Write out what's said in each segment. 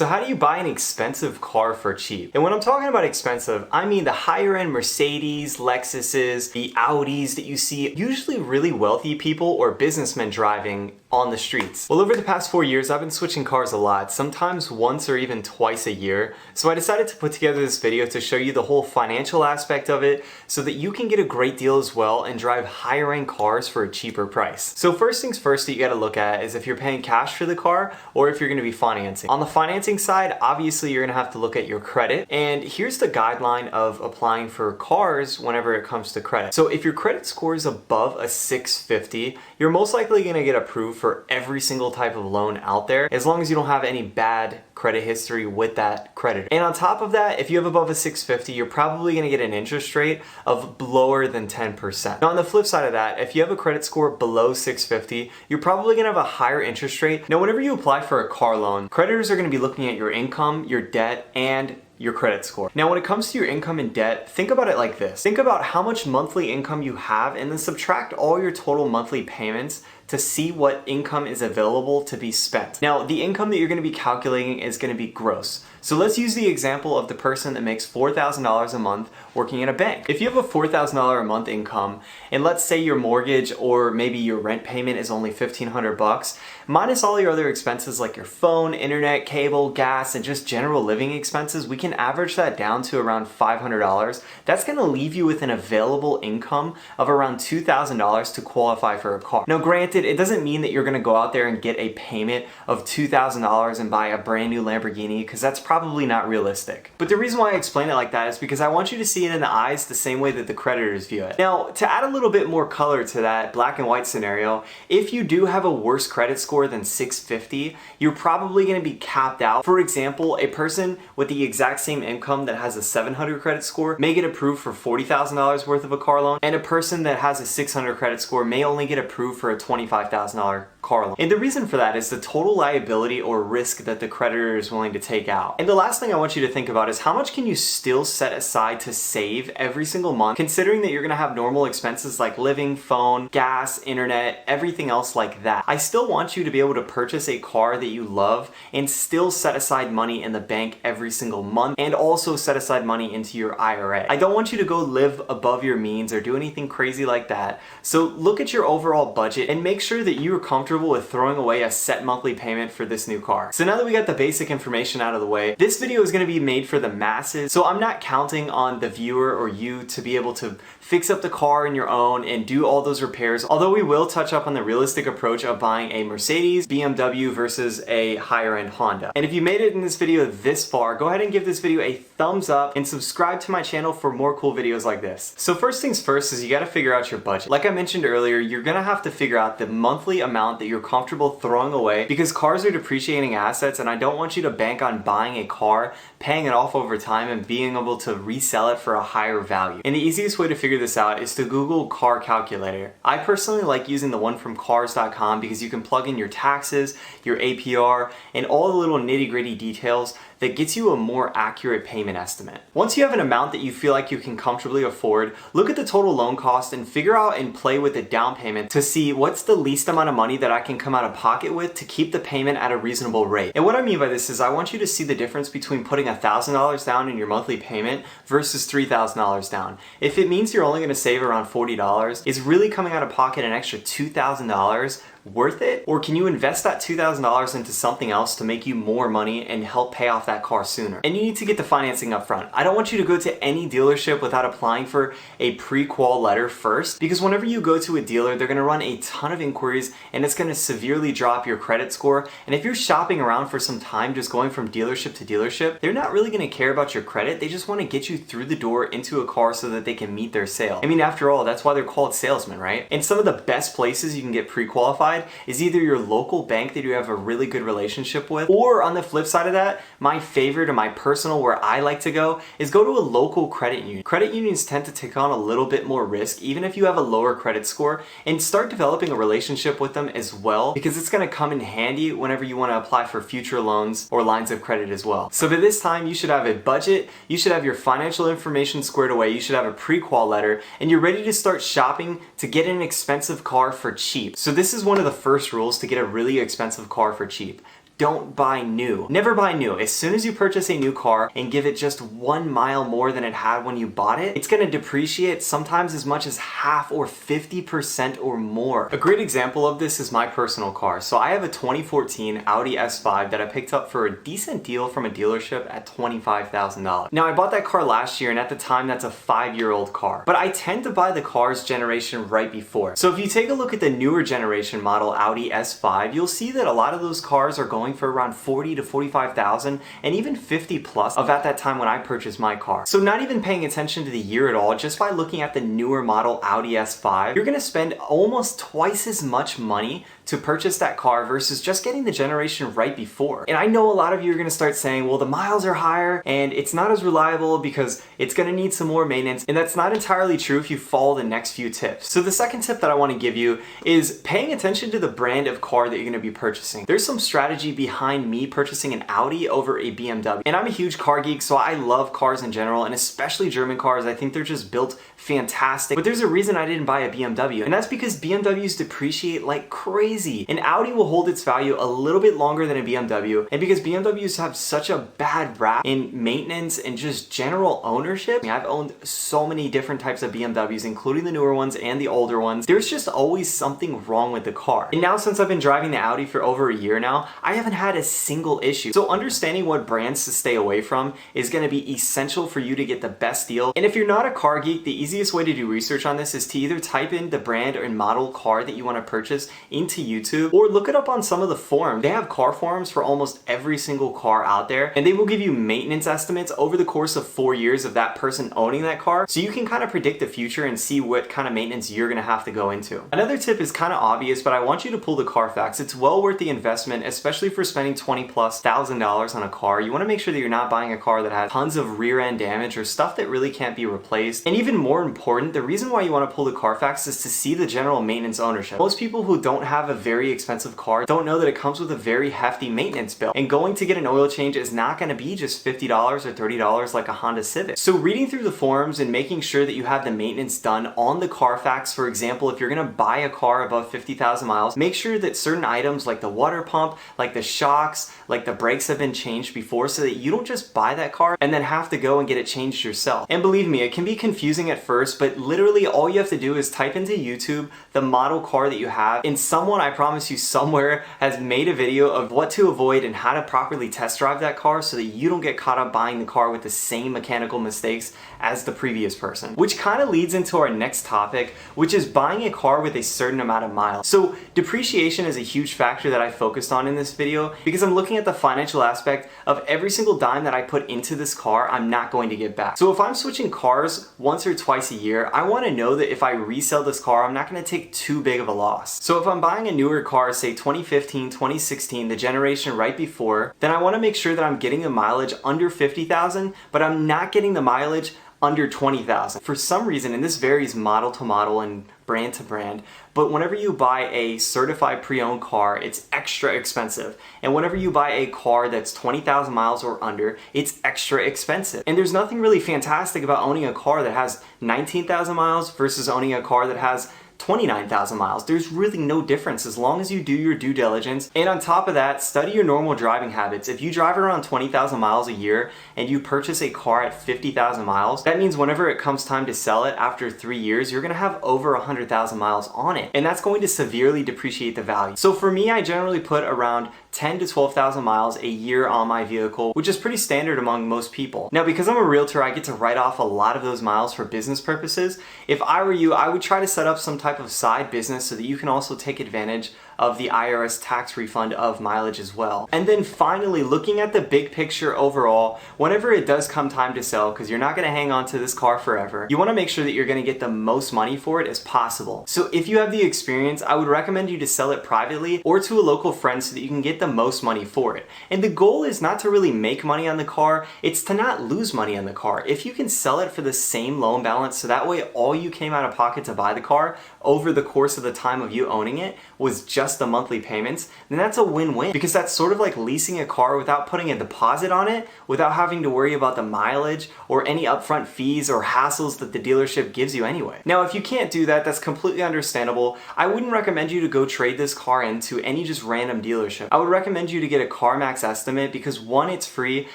So how do you buy an expensive car for cheap? And when I'm talking about expensive, I mean the higher end Mercedes, Lexuses, the Audis that you see usually really wealthy people or businessmen driving on the streets. Well, over the past 4 years, I've been switching cars a lot, sometimes once or even twice a year. So I decided to put together this video to show you the whole financial aspect of it so that you can get a great deal as well and drive higher end cars for a cheaper price. So first things first that you gotta look at is if you're paying cash for the car or if you're gonna be financing. On the financing side, obviously you're gonna have to look at your credit. And here's the guideline of applying for cars whenever it comes to credit. So if your credit score is above a 650, you're most likely gonna get approved for every single type of loan out there, as long as you don't have any bad credit history with that creditor. And on top of that, if you have above a 650, you're probably gonna get an interest rate of lower than 10%. Now on the flip side of that, if you have a credit score below 650, you're probably gonna have a higher interest rate. Now whenever you apply for a car loan, creditors are gonna be looking at your income, your debt, and your credit score. Now when it comes to your income and debt, think about it like this. Think about how much monthly income you have and then subtract all your total monthly payments to see what income is available to be spent. Now the income that you're gonna be calculating is gonna be gross. So let's use the example of the person that makes $4,000 a month working in a bank. If you have a $4,000 a month income, and let's say your mortgage or maybe your rent payment is only $1,500, minus all your other expenses like your phone, internet, cable, gas, and just general living expenses, we can average that down to around $500. That's gonna leave you with an available income of around $2,000 to qualify for a car. Now granted, it doesn't mean that you're gonna go out there and get a payment of $2,000 and buy a brand new Lamborghini, because that's probably not realistic. But the reason why I explain it like that is because I want you to see it in the eyes the same way that the creditors view it. Now, to add a little bit more color to that black and white scenario, if you do have a worse credit score than 650, you're probably gonna be capped out. For example, a person with the exact same income that has a 700 credit score may get approved for $40,000 worth of a car loan, and a person that has a 600 credit score may only get approved for a $25,000 car loan. And the reason for that is the total liability or risk that the creditor is willing to take out. And the last thing I want you to think about is how much can you still set aside to save every single month, considering that you're gonna have normal expenses like living, phone, gas, internet, everything else like that. I still want you to be able to purchase a car that you love and still set aside money in the bank every single month and also set aside money into your IRA. I don't want you to go live above your means or do anything crazy like that. So look at your overall budget and make sure that you are comfortable with throwing away a set monthly payment for this new car. So now that we got the basic information out of the way, this video is going to be made for the masses, so I'm not counting on the viewer or you to be able to fix up the car on your own and do all those repairs, although we will touch up on the realistic approach of buying a Mercedes, BMW versus a higher end Honda. And if you made it in this video this far, go ahead and give this video a thumbs up and subscribe to my channel for more cool videos like this. So first things first is you got to figure out your budget. Like I mentioned earlier, you're going to have to figure out the monthly amount that you're comfortable throwing away, because cars are depreciating assets and I don't want you to bank on buying a car, paying it off over time, and being able to resell it for a higher value. And the easiest way to figure this out is to Google car calculator. I personally like using the one from cars.com because you can plug in your taxes, your APR, and all the little nitty-gritty details that gets you a more accurate payment estimate. Once you have an amount that you feel like you can comfortably afford, look at the total loan cost and figure out and play with the down payment to see what's the least amount of money that I can come out of pocket with to keep the payment at a reasonable rate. And what I mean by this is I want you to see the difference between putting $1,000 down in your monthly payment versus $3,000 down. If it means you're only gonna save around $40, is really coming out of pocket an extra $2,000 worth it? Or can you invest that $2,000 into something else to make you more money and help pay off that car sooner? And you need to get the financing up front. I don't want you to go to any dealership without applying for a pre-qual letter first, because whenever you go to a dealer, they're gonna run a ton of inquiries and it's gonna severely drop your credit score. And if you're shopping around for some time, just going from dealership to dealership, they're not really gonna care about your credit. They just wanna get you through the door into a car so that they can meet their sale. I mean, after all, that's why they're called salesmen, right? And some of the best places you can get pre-qualified is either your local bank that you have a really good relationship with, or on the flip side of that, my favorite and my personal where I like to go is go to a local credit union. Credit unions tend to take on a little bit more risk even if you have a lower credit score, and start developing a relationship with them as well, because it's going to come in handy whenever you want to apply for future loans or lines of credit as well. So by this time you should have a budget, you should have your financial information squared away, you should have a pre-qual letter, and you're ready to start shopping to get an expensive car for cheap. So this is one of the first rules to get a really expensive car for cheap. don't buy new. Never buy new. As soon as you purchase a new car and give it just 1 mile more than it had when you bought it, it's gonna depreciate sometimes as much as half or 50% or more. A great example of this is my personal car. So I have a 2014 Audi S5 that I picked up for a decent deal from a dealership at $25,000. Now I bought that car last year, and at the time that's a 5-year-old car. But I tend to buy the cars generation right before. So if you take a look at the newer generation model Audi S5, you'll see that a lot of those cars are going for around 40 to 45,000 and even 50 plus of at that time when I purchased my car. So not even paying attention to the year at all, just by looking at the newer model Audi S5, you're gonna spend almost twice as much money to purchase that car versus just getting the generation right before. And I know a lot of you are gonna start saying, well, the miles are higher and it's not as reliable because it's gonna need some more maintenance. And that's not entirely true if you follow the next few tips. So the second tip that I wanna give you is paying attention to the brand of car that you're gonna be purchasing. There's some strategy behind me purchasing an Audi over a BMW. And I'm a huge car geek, so I love cars in general, and especially German cars. I think they're just built fantastic. But there's a reason I didn't buy a BMW, and that's because BMWs depreciate like crazy. An Audi will hold its value a little bit longer than a BMW, and because BMWs have such a bad rap in maintenance and just general ownership, I've owned so many different types of BMWs, including the newer ones and the older ones. There's just always something wrong with the car. And now since I've been driving the Audi for over a year now, I haven't had a single issue. So understanding what brands to stay away from is going to be essential for you to get the best deal. And if you're not a car geek, the easiest way to do research on this is to either type in the brand or model car that you want to purchase into YouTube, or look it up on some of the forums. They have car forums for almost every single car out there, and they will give you maintenance estimates over the course of 4 years of that person owning that car, so you can kind of predict the future and see what kind of maintenance you're going to have to go into. Another tip is kind of obvious, but I want you to pull the Carfax. It's well worth the investment, especially for spending $20,000+ on a car. You want to make sure that you're not buying a car that has tons of rear end damage or stuff that really can't be replaced. And even more important, the reason why you want to pull the Carfax is to see the general maintenance ownership. Most people who don't have a very expensive car don't know that it comes with a very hefty maintenance bill, and going to get an oil change is not going to be just $50 or $30 like a Honda Civic. So reading through the forums and making sure that you have the maintenance done on the Carfax. For example, if you're going to buy a car above 50,000 miles, make sure that certain items like the water pump, like the shocks, like the brakes have been changed before, so that you don't just buy that car and then have to go and get it changed yourself. And believe me, it can be confusing at first, but literally all you have to do is type into YouTube the model car that you have, and someone, I promise you, somewhere has made a video of what to avoid and how to properly test drive that car so that you don't get caught up buying the car with the same mechanical mistakes as the previous person. Which kind of leads into our next topic, which is buying a car with a certain amount of miles. So depreciation is a huge factor that I focused on in this video because I'm looking at the financial aspect of every single dime that I put into this car, I'm not going to get back. So if I'm switching cars once or twice a year, I want to know that if I resell this car, I'm not going to take too big of a loss. So if I'm buying a newer car, say 2015, 2016, the generation right before, then I want to make sure that I'm getting the mileage under 50,000, but I'm not getting the mileage under 20,000. For some reason, and this varies model to model and brand to brand, but whenever you buy a certified pre-owned car, it's extra expensive. And whenever you buy a car that's 20,000 miles or under, it's extra expensive. And there's nothing really fantastic about owning a car that has 19,000 miles versus owning a car that has 29,000 miles. There's really no difference as long as you do your due diligence. And on top of that, study your normal driving habits. If you drive around 20,000 miles a year and you purchase a car at 50,000 miles, that means whenever it comes time to sell it after 3 years, you're gonna have over 100,000 miles on it. And that's going to severely depreciate the value. So for me, I generally put around 10 to 12,000 miles a year on my vehicle, which is pretty standard among most people. Now, because I'm a realtor, I get to write off a lot of those miles for business purposes. If I were you, I would try to set up some type of side business so that you can also take advantage of the IRS tax refund of mileage as well. And then finally, looking at the big picture overall, whenever it does come time to sell, because you're not gonna hang on to this car forever, you wanna make sure that you're gonna get the most money for it as possible. So if you have the experience, I would recommend you to sell it privately or to a local friend so that you can get the most money for it. And the goal is not to really make money on the car, it's to not lose money on the car. If you can sell it for the same loan balance, so that way all you came out of pocket to buy the car over the course of the time of you owning it was just just the monthly payments, then that's a win-win, because that's sort of like leasing a car without putting a deposit on it, without having to worry about the mileage or any upfront fees or hassles that the dealership gives you anyway. Now, if you can't do that, that's completely understandable. I wouldn't recommend you to go trade this car into any just random dealership. I would recommend you to get a CarMax estimate because one, it's free,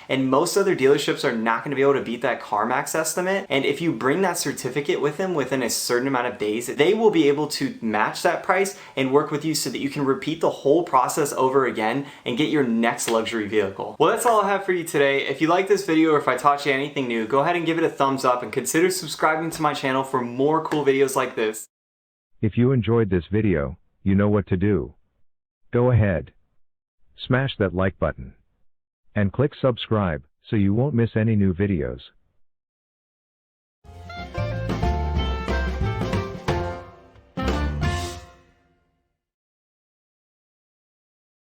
and most other dealerships are not going to be able to beat that CarMax estimate. And if you bring that certificate with them within a certain amount of days, they will be able to match that price and work with you so that you can repeat the whole process over again and get your next luxury vehicle. Well, that's all I have for you today. If you like this video or if I taught you anything new, go ahead and give it a thumbs up and consider subscribing to my channel for more cool videos like this. If you enjoyed this video, you know what to do. Go ahead. Smash that like button. And click subscribe so you won't miss any new videos.